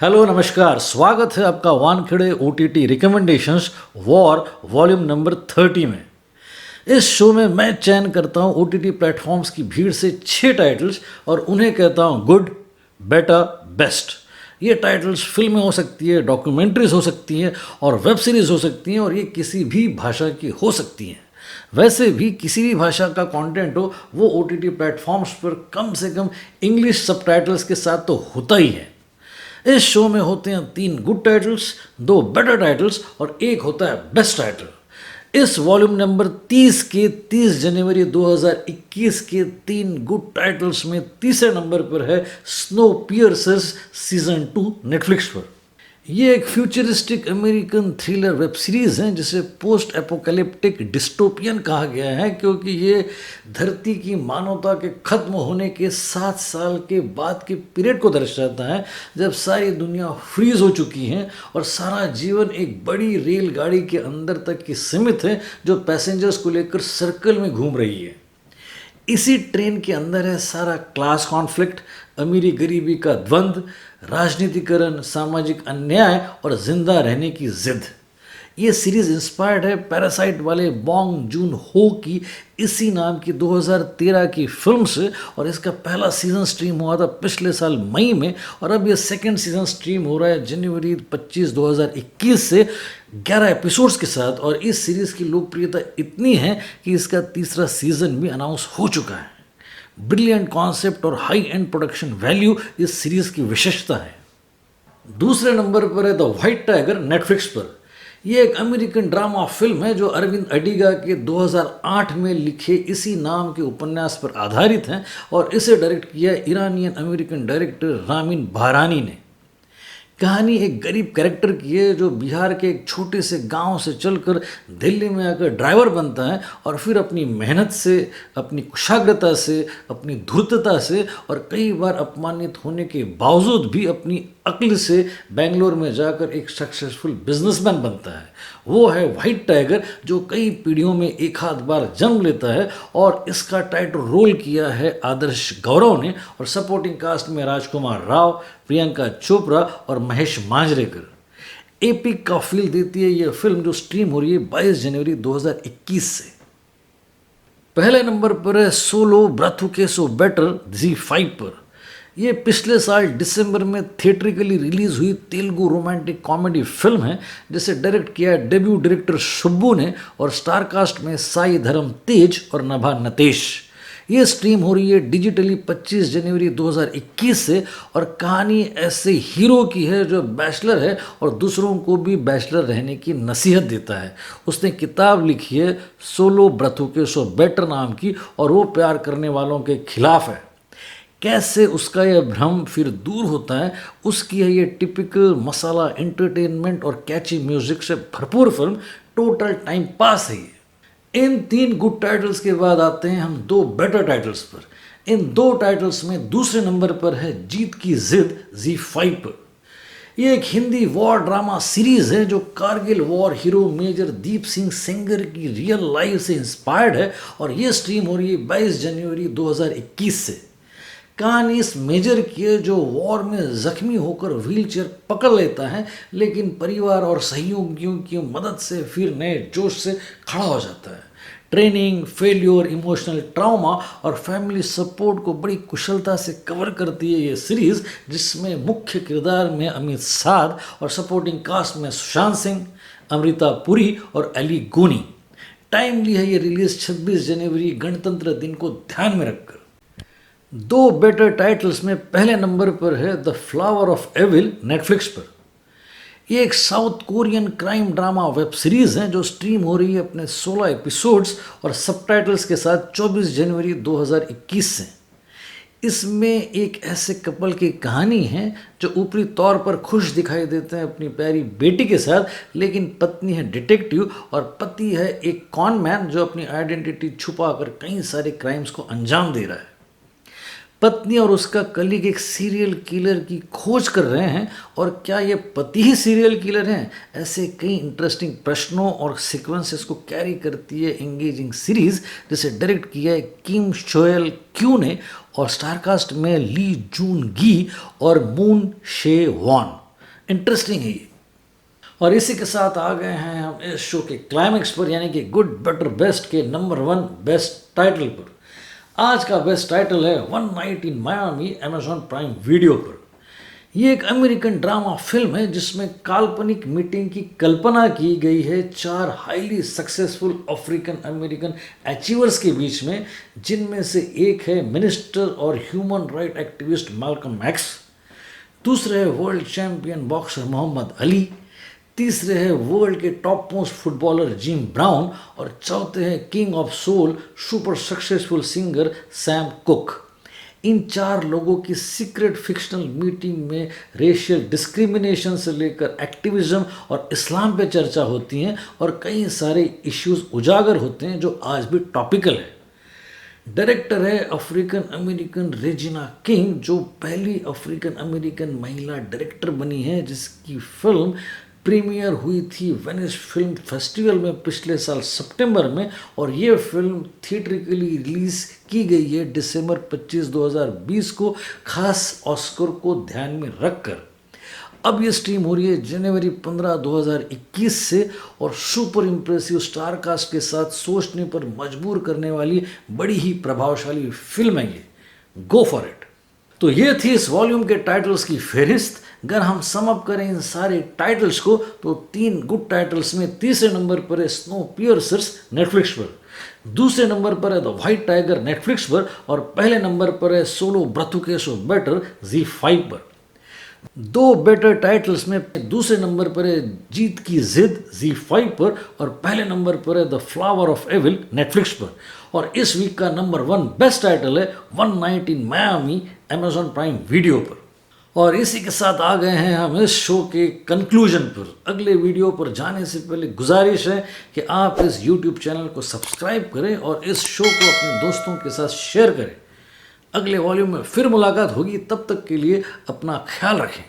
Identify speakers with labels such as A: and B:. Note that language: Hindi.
A: हेलो नमस्कार, स्वागत है आपका Wankhede OTT recommendations war volume number 30 में। इस शो में मैं चयन करता हूँ ओटीटी प्लेटफॉर्म्स की भीड़ से 6 टाइटल्स और उन्हें कहता हूँ गुड, बेटर, बेस्ट। ये टाइटल्स फिल्में हो सकती है, डॉक्यूमेंट्रीज हो सकती हैं और वेब सीरीज़ हो सकती हैं और ये किसी भी भाषा की हो सकती हैं। वैसे भी किसी भी भाषा का कंटेंट हो वो ओटीटी प्लेटफॉर्म्स पर कम से कम इंग्लिश सबटाइटल्स के साथ तो होता ही है। इस शो में होते हैं 3 गुड टाइटल्स, 2 बेटर टाइटल्स और एक होता है बेस्ट टाइटल। इस वॉल्यूम नंबर 30 के 30 जनवरी 2021 के 3 गुड टाइटल्स में तीसरे नंबर पर है स्नो पियर्सर्स सीजन 2 नेटफ्लिक्स पर। ये एक futuristic American thriller web series है जिसे पोस्ट एपोकैलिप्टिक डिस्टोपियन कहा गया है, क्योंकि ये धरती की मानवता के ख़त्म होने के 7 साल के बाद के पीरियड को दर्शाता है, जब सारी दुनिया फ्रीज हो चुकी है और सारा जीवन एक बड़ी रेलगाड़ी के अंदर तक की सीमित है जो पैसेंजर्स को लेकर सर्कल में घूम रही है। इसी ट्रेन के अंदर है सारा क्लास कॉन्फ्लिक्ट, अमीरी गरीबी का द्वंद्व, राजनीतिकरण, सामाजिक अन्याय और जिंदा रहने की जिद। ये सीरीज़ इंस्पायर्ड है पैरासाइट वाले बॉन्ग जून हो की इसी नाम की 2013 की फिल्म से, और इसका पहला सीज़न स्ट्रीम हुआ था पिछले साल मई में और अब ये सेकंड सीज़न स्ट्रीम हो रहा है जनवरी 25, 2021 से 11 एपिसोड्स के साथ। और इस सीरीज़ की लोकप्रियता इतनी है कि इसका तीसरा सीज़न भी अनाउंस हो चुका है। ब्रिलियंट कॉन्सेप्ट और हाई एंड प्रोडक्शन वैल्यू इस सीरीज़ की विशेषता है। दूसरे नंबर पर है द व्हाइट टाइगर नेटफ्लिक्स पर। यह एक अमेरिकन ड्रामा फिल्म है जो अरविंद अडिगा के 2008 में लिखे इसी नाम के उपन्यास पर आधारित है और इसे डायरेक्ट किया ईरानियन अमेरिकन डायरेक्टर रामिन बाहरानी ने। कहानी एक गरीब कैरेक्टर की है जो बिहार के एक छोटे से गांव से चलकर दिल्ली में आकर ड्राइवर बनता है और फिर अपनी मेहनत से, अपनी कुशाग्रता से, अपनी धूर्तता से और कई बार अपमानित होने के बावजूद भी अपनी अक्ल से बेंगलोर में जाकर एक सक्सेसफुल बिजनेसमैन बनता है। वो है व्हाइट टाइगर जो कई पीढ़ियों में एक आध बार जन्म लेता है और इसका टाइटल रोल किया है आदर्श गौरव ने और सपोर्टिंग कास्ट में राजकुमार राव, प्रियंका चोपड़ा और महेश मांजरेकर। एपिक का फील देती है यह फिल्म जो स्ट्रीम हो रही है 22 जनवरी 2021 से। पहले नंबर पर है सोलो ब्राथू केसो बेटर ZEE5 पर। ये पिछले साल दिसंबर में थिएट्रिकली रिलीज हुई तेलुगु रोमांटिक कॉमेडी फिल्म है जिसे डायरेक्ट किया है डेब्यू डायरेक्टर सुब्बू ने और स्टारकास्ट में साई धर्म तेज और नभा नतेश। ये स्ट्रीम हो रही है डिजिटली 25 जनवरी 2021 से और कहानी ऐसे हीरो की है जो बैचलर है और दूसरों को भी बैचलर रहने की नसीहत देता है। उसने किताब लिखी है सोलो ब्राथू केसो बेटर नाम की और वो प्यार करने वालों के खिलाफ है। कैसे उसका यह भ्रम फिर दूर होता है, उसकी है ये टिपिकल मसाला एंटरटेनमेंट और कैची म्यूजिक से भरपूर फिल्म। टोटल टाइम पास है ये। इन 3 गुड टाइटल्स के बाद आते हैं हम 2 बेटर टाइटल्स पर। इन 2 टाइटल्स में दूसरे नंबर पर है जीत की जिद ZEE5 पर। ये एक हिंदी वॉर ड्रामा सीरीज है जो Kargil war hero major Deep Singh Sengar की रियल लाइफ से इंस्पायर्ड है और ये स्ट्रीम हो रही है 22 जनवरी 2021 से। कहानी इस मेजर की है जो वॉर में जख्मी होकर व्हीलचेयर पकड़ लेता है, लेकिन परिवार और सहयोगियों की मदद से फिर नए जोश से खड़ा हो जाता है। ट्रेनिंग, फेल्योर, इमोशनल ट्रॉमा और फैमिली सपोर्ट को बड़ी कुशलता से कवर करती है ये सीरीज़, जिसमें मुख्य किरदार में अमित साध और सपोर्टिंग कास्ट में सुशांत सिंह, अमृता पुरी और अली गोनी। टाइमली है ये रिलीज 26 जनवरी गणतंत्र दिन को ध्यान में रखकर। 2 बेटर टाइटल्स में पहले नंबर पर है the flower of evil Netflix पर। ये एक south Korean crime drama web series है जो स्ट्रीम हो रही है अपने 16 एपिसोड्स और सबटाइटल्स के साथ 24 जनवरी 2021 से। इसमें एक ऐसे कपल की कहानी है जो ऊपरी तौर पर खुश दिखाई देते हैं अपनी प्यारी बेटी के साथ, लेकिन पत्नी है डिटेक्टिव और पति है एक कॉनमैन जो अपनी आइडेंटिटी छुपाकर कई सारे क्राइम्स को अंजाम दे रहा है। पत्नी और उसका कलीग एक सीरियल किलर की खोज कर रहे हैं और क्या ये पति ही सीरियल किलर हैं? ऐसे कई इंटरेस्टिंग प्रश्नों और सीक्वेंसेस को कैरी करती है एंगेजिंग सीरीज जिसे डायरेक्ट किया है किम शोएल क्यू ने और स्टारकास्ट में ली जून गी और मून शे वॉन। इंटरेस्टिंग है ये। और इसी के साथ आ गए हैं हम इस शो के क्लाइमेक्स पर, यानी कि गुड बेटर बेस्ट के नंबर 1 बेस्ट टाइटल पर। आज का बेस्ट टाइटल है one night in Miami, Amazon Prime video पर। ये एक अमेरिकन ड्रामा फिल्म है जिसमें काल्पनिक मीटिंग की कल्पना की गई है 4 highly successful African American achievers के बीच में, जिनमें से एक है मिनिस्टर और human right activist Malcolm X, दूसरे है world champion boxer Muhammad Ali, तीसरे है वर्ल्ड के top most footballer Jim Brown, और चौथे हैं king of soul super successful singer Sam Cooke. इन 4 लोगों की सीक्रेट फिक्शनल मीटिंग में रेशियल डिस्क्रिमिनेशन से लेकर एक्टिविज्म और इस्लाम पे चर्चा होती हैं और कई सारे इश्यूज उजागर होते हैं जो आज भी टॉपिकल है। डायरेक्टर है अफ्रीकन अमेरिकन रेजिना किंग, जो पहली अफ्रीकन अमेरिकन महिला डायरेक्टर बनी है, जिसकी फिल्म प्रीमियर हुई थी वेनिस फिल्म फेस्टिवल में पिछले साल सितंबर में, और ये फिल्म थिएट्रिकली रिलीज की गई है दिसंबर 25, 2020 को, खास ऑस्कर को ध्यान में रखकर। अब ये स्ट्रीम हो रही है जनवरी 15, 2021 से, और सुपर इम्प्रेसिव स्टार कास्ट के साथ सोचने पर मजबूर करने वाली बड़ी ही प्रभावशाली फिल्म है ये। Go for it. तो ये थी इस वॉल्यूम के टाइटल्स की फहरिस्त। अगर हम सम अप करें इन सारे टाइटल्स को तो 3 गुड टाइटल्स में तीसरे नंबर पर है स्नो पियर्सर्स नेटफ्लिक्स पर, दूसरे नंबर पर है द व्हाइट टाइगर नेटफ्लिक्स पर, और पहले नंबर पर है सोलो ब्रथुकेसो बेटर ZEE5 पर। 2 बेटर टाइटल्स में दूसरे नंबर पर है जीत की जिद ZEE5 पर, और पहले नंबर पर है the flower of evil Netflix पर। और इस वीक का नंबर 1 बेस्ट टाइटल है one night in Miami Amazon Prime video पर। और इसी के साथ आ गए हैं हम इस शो के कंक्लूजन पर। अगले वीडियो पर जाने से पहले गुजारिश है कि आप इस YouTube चैनल को सब्सक्राइब करें और इस शो को अपने दोस्तों के साथ शेयर करें। अगले वॉल्यूम में फिर मुलाकात होगी, तब तक के लिए अपना ख्याल रखें।